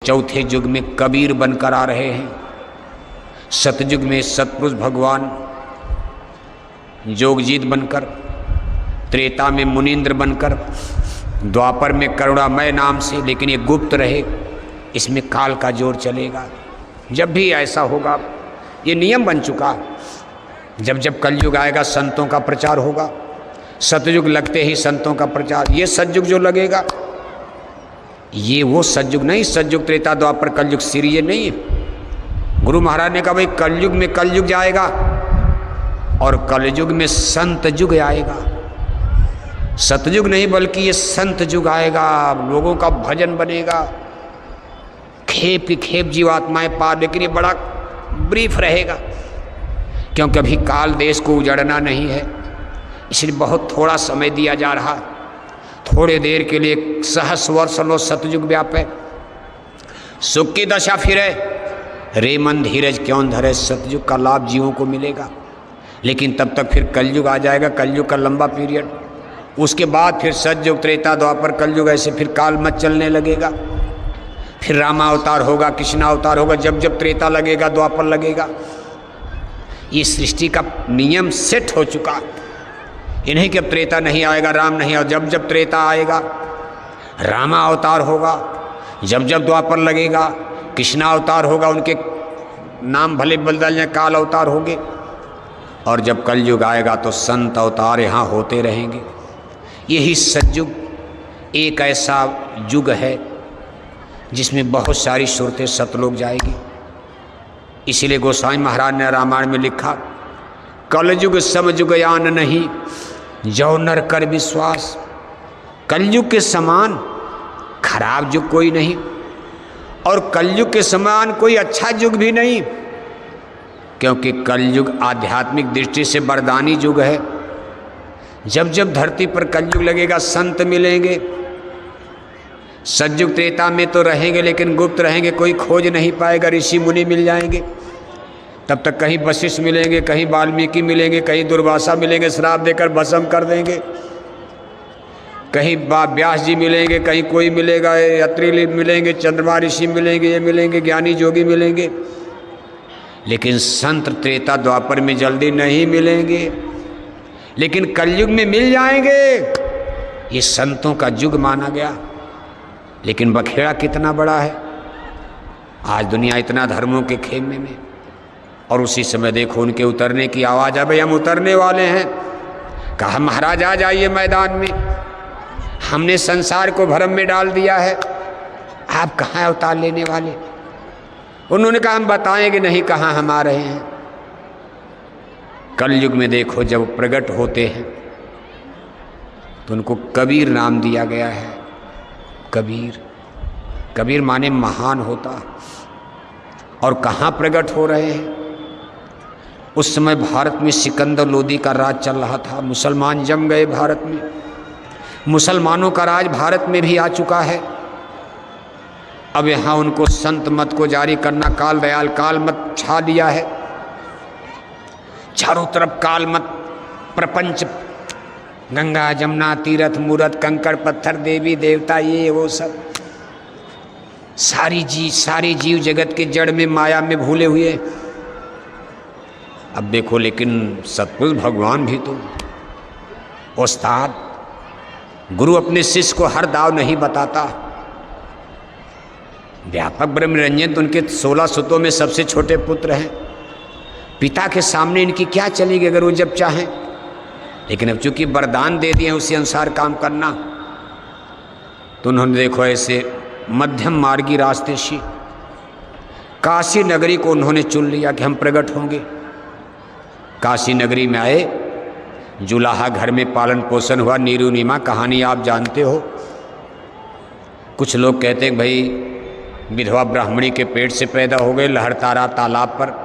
चौथे युग में कबीर बनकर आ रहे हैं, सतयुग में सतपुरुष भगवान जोगजीत बनकर, त्रेता में मुनीन्द्र बनकर, द्वापर में करुणामय नाम से, लेकिन ये गुप्त रहे, इसमें काल का जोर चलेगा। जब भी ऐसा होगा, ये नियम बन चुका, जब जब कलयुग आएगा संतों का प्रचार होगा, सतयुग लगते ही संतों का प्रचार। ये सतयुग जो लगेगा, ये वो सतयुग नहीं, सतयुग त्रेता द्वापर कलयुग श्री ये नहीं है। गुरु महाराज ने कहा भाई कलयुग में कलयुग जाएगा और कलयुग में संत युग आएगा। सतयुग नहीं बल्कि ये संत युग आएगा, लोगों का भजन बनेगा, खेप की खेप जीवात्माएं पार। लेकिन ये बड़ा ब्रीफ रहेगा, क्योंकि अभी काल देश को उजड़ना नहीं है, इसलिए बहुत थोड़ा समय दिया जा रहा है। थोड़े देर के लिए सहस्र वर्ष लो सतयुग व्यापे, सुख की दशा फिरे, रे मन धीरज क्यों धरे। सतयुग का लाभ जीवों को मिलेगा, लेकिन तब तक फिर कलयुग आ जाएगा, कलयुग का लंबा पीरियड। उसके बाद फिर सतयुग त्रेता द्वापर कलयुग, ऐसे फिर काल मत चलने लगेगा। फिर रामावतार होगा, कृष्णावतार होगा, जब जब त्रेता लगेगा द्वापर लगेगा। ये सृष्टि का नियम सेट हो चुका। ये नहीं कि अब त्रेता नहीं आएगा, राम नहीं आएगा। जब जब त्रेता आएगा रामा अवतार होगा, जब जब द्वापर लगेगा कृष्णावतार होगा, उनके नाम भले बदल जाए, काल अवतार होंगे। और जब कलयुग आएगा तो संत अवतार यहाँ होते रहेंगे। यही सतयुग एक ऐसा युग है जिसमें बहुत सारी सूरतें सतलोक जाएगी। इसीलिए गोसाई महाराज ने रामायण में लिखा, कलयुग समयुग यान नहीं, जो नर कर विश्वास। कलयुग के समान खराब युग कोई नहीं, और कलयुग के समान कोई अच्छा युग भी नहीं, क्योंकि कलयुग आध्यात्मिक दृष्टि से वरदानी युग है। जब जब धरती पर कलयुग लगेगा संत मिलेंगे। सतयुग त्रेता में तो रहेंगे, लेकिन गुप्त रहेंगे, कोई खोज नहीं पाएगा, ऋषि मुनि मिल जाएंगे। तब तक कहीं वशिष्ठ मिलेंगे, कहीं वाल्मीकि मिलेंगे, कहीं दुर्वासा मिलेंगे, श्राप देकर भस्म कर देंगे। कहीं व्यास जी मिलेंगे, कहीं कोई मिलेगा, अत्रि मिलेंगे, चंद्रमा ऋषि मिलेंगे, ये मिलेंगे, ज्ञानी जोगी मिलेंगे। लेकिन संत त्रेता द्वापर में जल्दी नहीं मिलेंगे, लेकिन कलयुग में मिल जाएंगे। ये संतों का युग माना गया। लेकिन बखेड़ा कितना बड़ा है। आज दुनिया इतना धर्मों के खेमे में, और उसी समय देखो उनके उतरने की आवाज़ है, भाई हम उतरने वाले हैं। कहा महाराज आ जाइए मैदान में, हमने संसार को भ्रम में डाल दिया है, आप कहाँ अवतार लेने वाले। उन्होंने कहा हम बताएंगे नहीं कहाँ हम आ रहे हैं। कलयुग में देखो जब प्रकट होते हैं तो उनको कबीर नाम दिया गया है। कबीर, कबीर माने महान होता। और कहाँ प्रकट हो रहे हैं? उस समय भारत में सिकंदर लोदी का राज चल रहा था, मुसलमान जम गए भारत में। मुसलमानों का राज भारत में भी आ चुका है। अब यहाँ उनको संत मत को जारी करना, काल दयाल काल मत छा दिया है। चारों तरफ काल मत प्रपंच, गंगा जमुना तीर्थ मूरत कंकड़ पत्थर देवी देवता ये वो सब, सारी जीव जगत के जड़ में माया में भूले हुए। अब देखो लेकिन सतपुरुष भगवान भी तो उस्ताद, गुरु अपने शिष्य को हर दाव नहीं बताता। व्यापक ब्रह्म निरंजन तो उनके 16 सुतों में सबसे छोटे पुत्र हैं। पिता के सामने इनकी क्या चलेगी अगर वो जब चाहें। लेकिन अब चूंकि वरदान दे दिए उसी अनुसार काम करना, तो उन्होंने देखो ऐसे मध्यम मार्गी रास्ते से काशी नगरी को उन्होंने चुन लिया कि हम प्रकट होंगे। काशी नगरी में आए, जुलाहा घर में पालन पोषण हुआ। नीरू नीमा कहानी आप जानते हो। कुछ लोग कहते हैं भाई विधवा ब्राह्मणी के पेट से पैदा हो गए। लहरतारा तालाब पर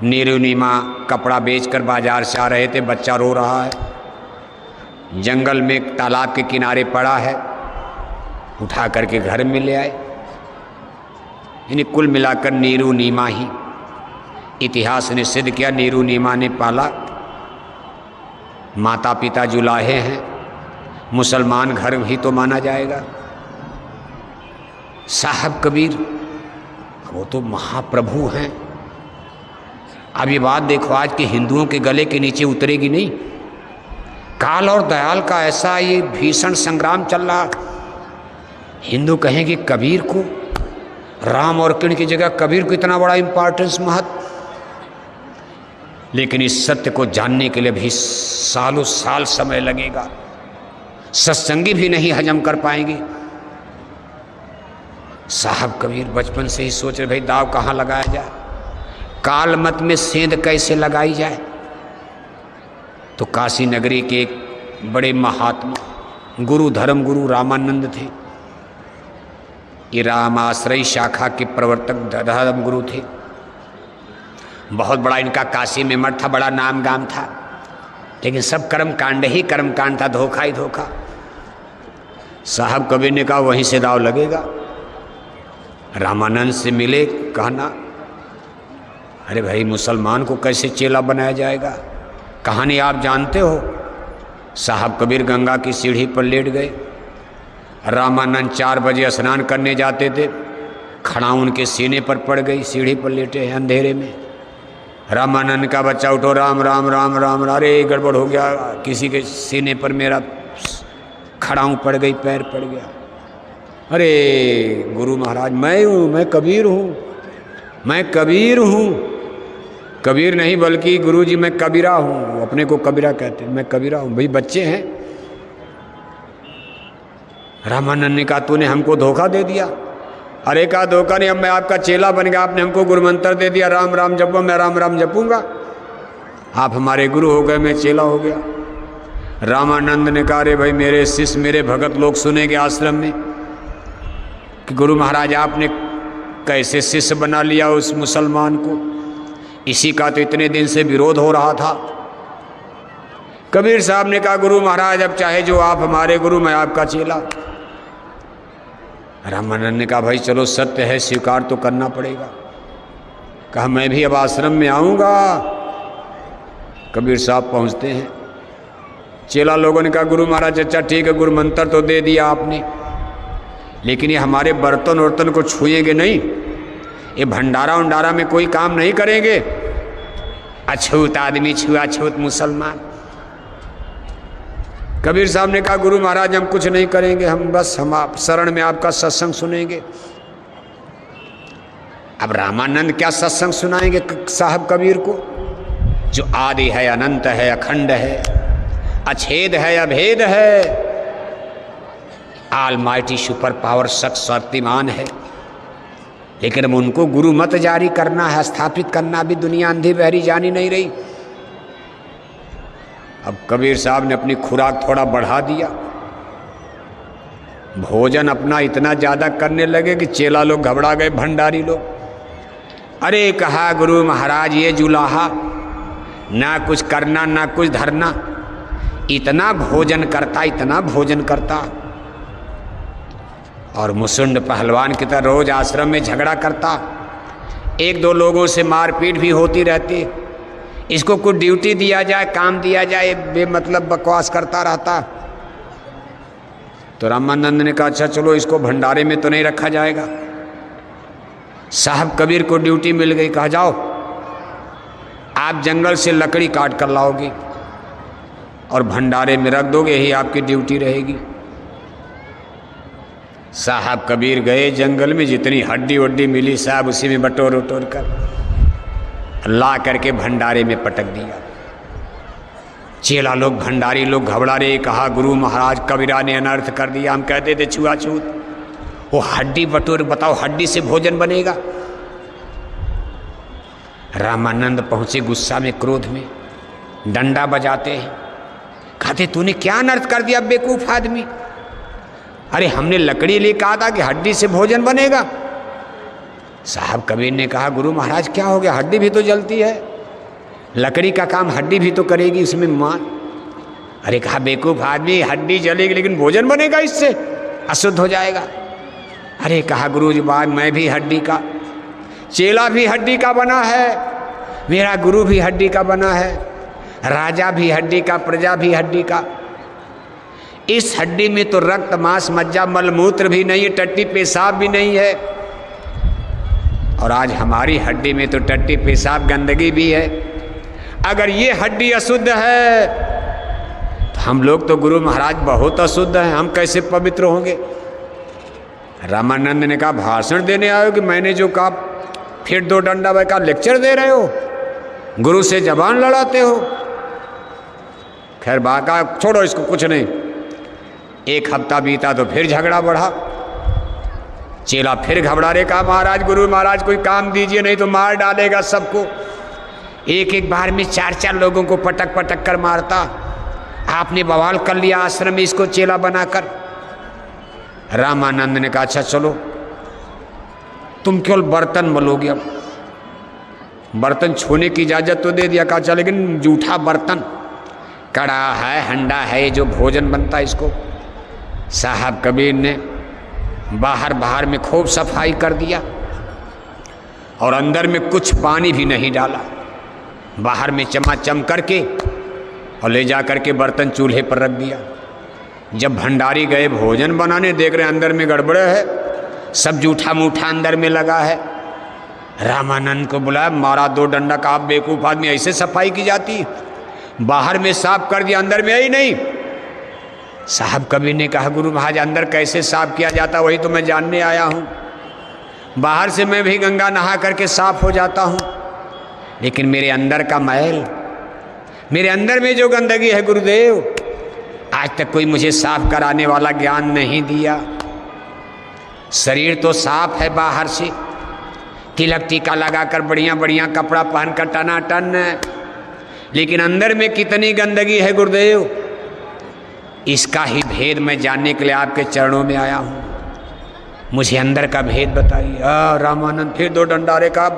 नीरू नीमा कपड़ा बेचकर बाजार से आ रहे थे, बच्चा रो रहा है, जंगल में तालाब के किनारे पड़ा है, उठा करके घर में ले आए। यानी कुल मिलाकर नीरू नीमा ही, इतिहास ने सिद्ध किया नीरू नीमा ने पाला। माता पिता जुलाहे हैं, मुसलमान घर ही तो माना जाएगा। साहब कबीर वो तो महाप्रभु हैं। अब ये बात देखो, आज के हिंदुओं के गले के नीचे उतरेगी नहीं। काल और दयाल का ऐसा ये भीषण संग्राम चल रहा, हिंदू कहेंगे कबीर को, राम और कृष्ण की जगह कबीर को इतना बड़ा इंपॉर्टेंस महत्व। लेकिन इस सत्य को जानने के लिए भी सालों साल समय लगेगा, सत्संगी भी नहीं हजम कर पाएंगे। साहब कबीर बचपन से ही सोच रहे भाई दाव कहाँ लगाया जाए, काल मत में सेंध कैसे लगाई जाए। तो काशी नगरी के एक बड़े महात्मा गुरु धर्म गुरु रामानंद थे। ये रामाश्रयी शाखा के प्रवर्तक धर्म गुरु थे। बहुत बड़ा इनका काशी में मठ था, बड़ा नाम गाम था, लेकिन सब कर्म कांड ही कर्म कांड था, धोखा ही धोखा। साहब कबीर ने कहा वहीं से दाव लगेगा। रामानंद से मिले, कहना अरे भाई मुसलमान को कैसे चेला बनाया जाएगा, कहानी आप जानते हो। साहब कबीर गंगा की सीढ़ी पर लेट गए। रामानंद 4 बजे स्नान करने जाते थे, खड़ाऊं उनके सीने पर पड़ गई, सीढ़ी पर लेटे हैं अंधेरे में। रामानंद का बच्चा उठो, राम राम राम राम, अरे गड़बड़ हो गया, किसी के सीने पर मेरा खड़ाऊं पड़ गई, पैर पड़ गया। अरे गुरु महाराज मैं हूँ, मैं कबीर हूँ, मैं कबीर हूँ। कबीर नहीं बल्कि गुरु जी मैं कबीरा हूँ, अपने को कबीरा कहते हैं, मैं कबीरा हूँ। भाई बच्चे हैं। रामानंद ने कहा तूने हमको धोखा दे दिया। अरे कहा धोखा नहीं, अब मैं आपका चेला बन गया, आपने हमको गुरु मंत्र दे दिया, राम राम जपो, मैं राम राम जपूंगा, आप हमारे गुरु हो गए, मैं चेला हो गया। रामानंद ने कहा अरे भाई मेरे शिष्य मेरे भगत लोग सुनेंगे आश्रम में कि गुरु महाराज आपने कैसे शिष्य बना लिया उस मुसलमान को, इसी का तो इतने दिन से विरोध हो रहा था। कबीर साहब ने कहा गुरु महाराज अब चाहे जो आप हमारे गुरु, मैं आपका चेला। रामानंद ने कहा भाई चलो सत्य है, स्वीकार तो करना पड़ेगा। कहा मैं भी अब आश्रम में आऊँगा। कबीर साहब पहुँचते हैं। चेला लोगों ने कहा गुरु महाराज अच्छा ठीक है, गुरु मंत्र तो दे दिया आपने, लेकिन ये हमारे बर्तन वर्तन को छुएंगे नहीं, ये भंडारा उंडारा में कोई काम नहीं करेंगे। अछूत आदमी, छुआछूत मुसलमान। कबीर साहब ने कहा गुरु महाराज हम कुछ नहीं करेंगे, हम बस हम आप शरण में आपका सत्संग सुनेंगे। अब रामानंद क्या सत्संग सुनाएंगे साहब कबीर को, जो आदि है, अनंत है, अखंड है, अछेद है, अभेद है, ऑलमाइटी सुपर पावर शक्तिमान है। लेकिन अब उनको गुरु मत जारी करना है, स्थापित करना भी दुनिया अंधी बहरी जानी नहीं रही। अब कबीर साहब ने अपनी खुराक थोड़ा बढ़ा दिया, भोजन अपना इतना ज़्यादा करने लगे कि चेला लोग घबरा गए, भंडारी लोग। अरे कहा गुरु महाराज ये जुलाहा ना कुछ करना ना कुछ धरना, इतना भोजन करता, इतना भोजन करता, और मुसुंड पहलवान की तरह रोज आश्रम में झगड़ा करता, 1-2 लोगों से मारपीट भी होती रहती। इसको कुछ ड्यूटी दिया जाए, काम दिया जाए, बेमतलब बकवास करता रहता। तो रामानंद ने कहा अच्छा चलो इसको भंडारे में तो नहीं रखा जाएगा। साहब कबीर को ड्यूटी मिल गई, कहा जाओ आप जंगल से लकड़ी काट कर लाओगे और भंडारे में रख दोगे, यही आपकी ड्यूटी रहेगी। साहब कबीर गए जंगल में, जितनी हड्डी वड्डी मिली साहब उसी में बटोर उटोर कर ला करके भंडारे में पटक दिया। चेला लोग, भंडारी लोग घबरा रहे, कहा गुरु महाराज कबीरा ने अनर्थ कर दिया, हम कहते थे छुआछूत, वो हड्डी बटोर, बताओ हड्डी से भोजन बनेगा। रामानंद पहुंचे गुस्सा में, क्रोध में, डंडा बजाते हैं, कहते तूने क्या अनर्थ कर दिया बेवकूफ आदमी, अरे हमने लकड़ी लिए कहा था कि हड्डी से भोजन बनेगा। साहब कबीर ने कहा गुरु महाराज क्या हो गया, हड्डी भी तो जलती है, लकड़ी का काम हड्डी भी तो करेगी, उसमें मान। अरे कहा बेवकूफ आदमी, हड्डी जलेगी लेकिन भोजन बनेगा इससे, अशुद्ध हो जाएगा। अरे कहा गुरु जी बात, मैं भी हड्डी का, चेला भी हड्डी का बना है, मेरा गुरु भी हड्डी का बना है, राजा भी हड्डी का, प्रजा भी हड्डी का, इस हड्डी में तो रक्त मांस मज्जा मलमूत्र भी नहीं है, टट्टी पेशाब भी नहीं है। और आज हमारी हड्डी में तो टट्टी पेशाब गंदगी भी है। अगर ये हड्डी अशुद्ध है तो हम लोग तो गुरु महाराज बहुत अशुद्ध हैं, हम कैसे पवित्र होंगे। रामानंद ने कहा भाषण देने आए हो कि मैंने जो कहा फिर 2 डंडा भाई का लेक्चर दे रहे हो, गुरु से जबान लड़ाते हो। खैर बाका छोड़ो इसको, कुछ नहीं। 1 हफ्ता बीता तो फिर झगड़ा बढ़ा। चेला फिर घबरा रे, कहा महाराज गुरु महाराज कोई काम दीजिए नहीं तो मार डालेगा सबको। एक बार में 4 लोगों को पटक पटक कर मारता। आपने बवाल कर लिया आश्रम में इसको चेला बनाकर। रामानंद ने कहा अच्छा चलो तुम केवल बर्तन मलोगे, अब बर्तन छूने की इजाजत तो दे दिया। कहा चल लेकिन जूठा बर्तन, कड़ा है हंडा है जो भोजन बनता है इसको। साहब कबीर ने बाहर में खूब सफाई कर दिया और अंदर में कुछ पानी भी नहीं डाला। बाहर में चमाचम करके और ले जा करके बर्तन चूल्हे पर रख दिया। जब भंडारी गए भोजन बनाने, देख रहे अंदर में गड़बड़े है, सब जूठा मूठा अंदर में लगा है। रामानंद को बुलाया, मारा 2 डंडा। का आप बेवकूफ़ आदमी, ऐसे सफाई की जाती? बाहर में साफ कर दिया, अंदर में आई नहीं। साहब कबीर ने कहा गुरु महाराज अंदर कैसे साफ किया जाता, वही तो मैं जानने आया हूँ। बाहर से मैं भी गंगा नहा करके साफ हो जाता हूँ, लेकिन मेरे अंदर का मैल, मेरे अंदर में जो गंदगी है गुरुदेव, आज तक कोई मुझे साफ कराने वाला ज्ञान नहीं दिया। शरीर तो साफ है बाहर से, तिलक टीका लगाकर बढ़िया बढ़िया कपड़ा पहनकर टनाटन, लेकिन अंदर में कितनी गंदगी है गुरुदेव, इसका ही भेद मैं जानने के लिए आपके चरणों में आया हूँ। मुझे अंदर का भेद बताइए। रामानंद फिर 2 डंडारे का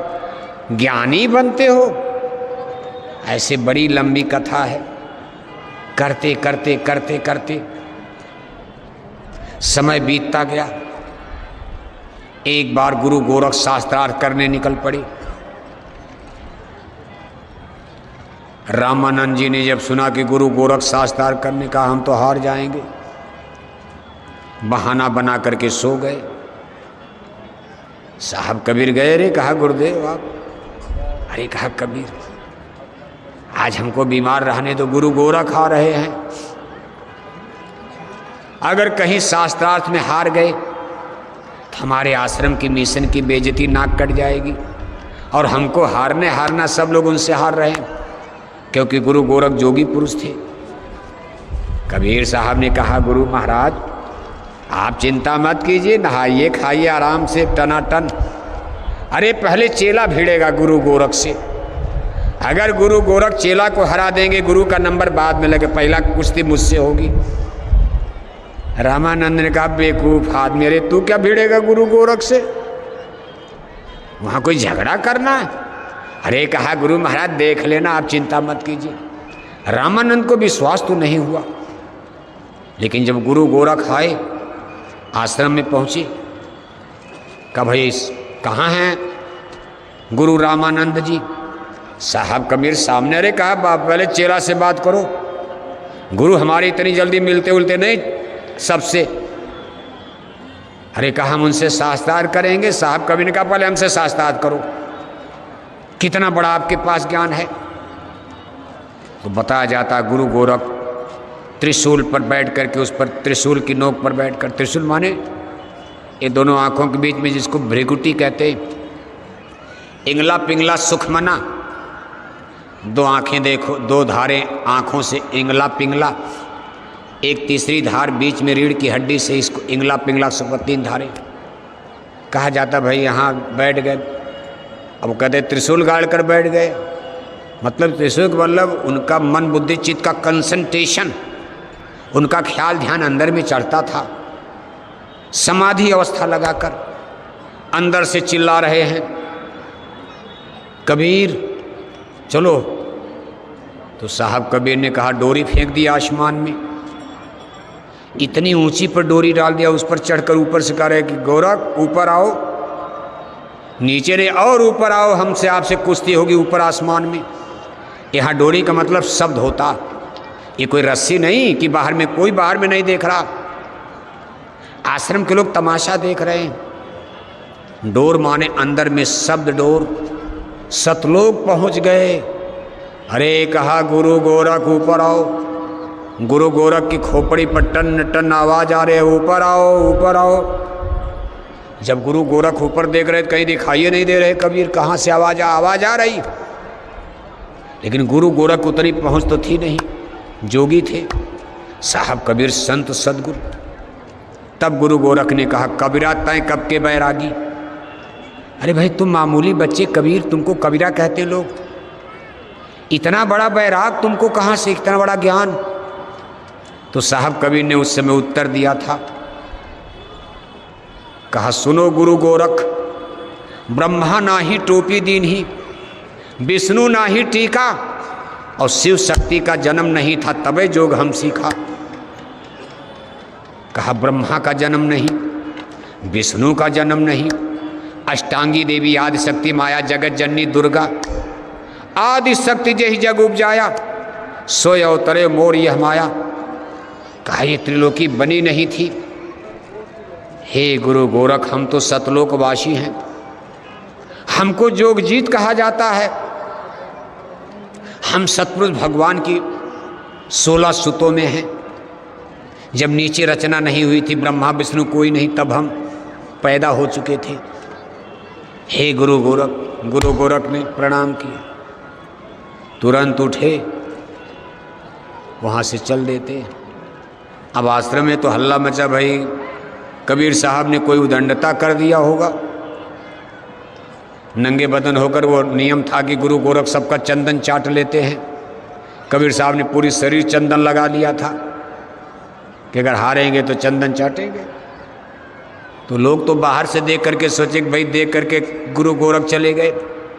ज्ञानी बनते हो, ऐसे बड़ी लंबी कथा है। करते करते करते करते समय बीतता गया। एक बार गुरु गोरख शास्त्रार्थ करने निकल पड़े। रामानंद जी ने जब सुना कि गुरु गोरख शास्त्रार्थ करने का, हम तो हार जाएंगे, बहाना बना करके सो गए। साहब कबीर गए, रे कहा गुरुदेव आप? अरे कहा कबीर आज हमको बीमार रहने तो गुरु गोरख आ रहे हैं। अगर कहीं शास्त्रार्थ में हार गए तो हमारे आश्रम की मिशन की बेइज्जती नाक कट जाएगी, और हमको हारना सब लोग उनसे हार रहे हैं, क्योंकि गुरु गोरख जोगी पुरुष थे। कबीर साहब ने कहा गुरु महाराज आप चिंता मत कीजिए, नहाइए खाइए आराम से टनाटन। अरे पहले चेला भिड़ेगा गुरु गोरख से। अगर गुरु गोरख चेला को हरा देंगे, गुरु का नंबर बाद में लगे, पहला कुश्ती मुझसे होगी। रामानंद ने कहा बेवकूफ आदमी, अरे तू क्या भिड़ेगा गुरु गोरख से, वहां कोई झगड़ा करना है? अरे कहा गुरु महाराज देख लेना, आप चिंता मत कीजिए। रामानंद को विश्वास तो नहीं हुआ, लेकिन जब गुरु गोरख आए आश्रम में पहुंचे, कहा भाई कहाँ हैं गुरु रामानंद जी? साहब कबीर सामने। अरे कहा बाप पहले चेला से बात करो, गुरु हमारे इतनी जल्दी मिलते उलते नहीं सबसे। अरे कहा हम उनसे शास्त्रार्थ करेंगे। साहब कबीर ने कहा पहले हमसे शास्त्रार्थ करो, कितना बड़ा आपके पास ज्ञान है। तो बताया जाता गुरु गोरख त्रिशूल पर बैठ करके, उस पर त्रिशूल की नोक पर बैठकर, त्रिशूल माने ये दोनों आंखों के बीच में जिसको भृकुटी कहते हैं, इंगला पिंगला सुखमना, 2 आंखें देखो, 2 धारें आंखों से इंगला पिंगला, एक तीसरी धार बीच में रीढ़ की हड्डी से, इसको इंगला पिंगला सुख, 3 धारें। कहा जाता भाई यहाँ बैठ गए। अब कहते त्रिशूल गाड़ कर बैठ गए, मतलब त्रिशूल का मतलब उनका मन बुद्धि चित्त का कंसंट्रेशन, उनका ख्याल ध्यान अंदर में चढ़ता था। समाधि अवस्था लगाकर अंदर से चिल्ला रहे हैं कबीर चलो। तो साहब कबीर ने कहा डोरी फेंक दी आसमान में, इतनी ऊंची पर डोरी डाल दिया, उस पर चढ़कर ऊपर से कह रहे कि गोरख ऊपर आओ, नीचे रे और ऊपर आओ, हमसे आपसे कुश्ती होगी ऊपर आसमान में। यहाँ डोरी का मतलब शब्द होता, ये कोई रस्सी नहीं कि बाहर में कोई बाहर में नहीं देख रहा, आश्रम के लोग तमाशा देख रहे हैं। डोर माने अंदर में शब्द डोर, सतलोक पहुंच गए। अरे कहा गुरु गोरख ऊपर आओ। गुरु गोरख की खोपड़ी पर टन टन आवाज आ रही है, ऊपर आओ ऊपर आओ। जब गुरु गोरख ऊपर देख रहे कहीं दिखाई नहीं दे रहे कबीर, कहाँ से आवाज आ रही। लेकिन गुरु गोरख उतनी पहुंच तो थी नहीं, जोगी थे साहब कबीर संत सदगुरु। तब गुरु गोरख ने कहा कबीरा तय कब के बैरागी। अरे भाई तुम मामूली बच्चे कबीर, तुमको कबीरा कहते लोग, इतना बड़ा बैराग तुमको कहाँ से, इतना बड़ा ज्ञान। तो साहब कबीर ने उस समय उत्तर दिया था, कहा सुनो गुरु गोरख, ब्रह्मा ना ही टोपी दीन ही, विष्णु ना ही टीका, और शिव शक्ति का जन्म नहीं था तबे जोग हम सीखा। कहा ब्रह्मा का जन्म नहीं, विष्णु का जन्म नहीं, अष्टांगी देवी आदि शक्ति माया जगत जननी दुर्गा आदि शक्ति जही जग उपजाया, सोय अवतरे मोर यह माया। कहा ये त्रिलोकी बनी नहीं थी। हे गुरु गोरख, हम तो सतलोकवासी हैं, हमको जोगजीत कहा जाता है। हम सतपुरुष भगवान की 16 सुतों में हैं। जब नीचे रचना नहीं हुई थी, ब्रह्मा विष्णु कोई नहीं, तब हम पैदा हो चुके थे। हे गुरु गोरख। गुरु गोरख ने प्रणाम किया, तुरंत उठे, वहाँ से चल देते। अब आश्रम में तो हल्ला मचा भाई, कबीर साहब ने कोई उदंडता कर दिया होगा। नंगे बदन होकर, वो नियम था कि गुरु गोरख सबका चंदन चाट लेते हैं। कबीर साहब ने पूरी शरीर चंदन लगा लिया था कि अगर हारेंगे तो चंदन चाटेंगे। तो लोग तो बाहर से देख करके सोचे कि भाई देख करके गुरु गोरख चले गए।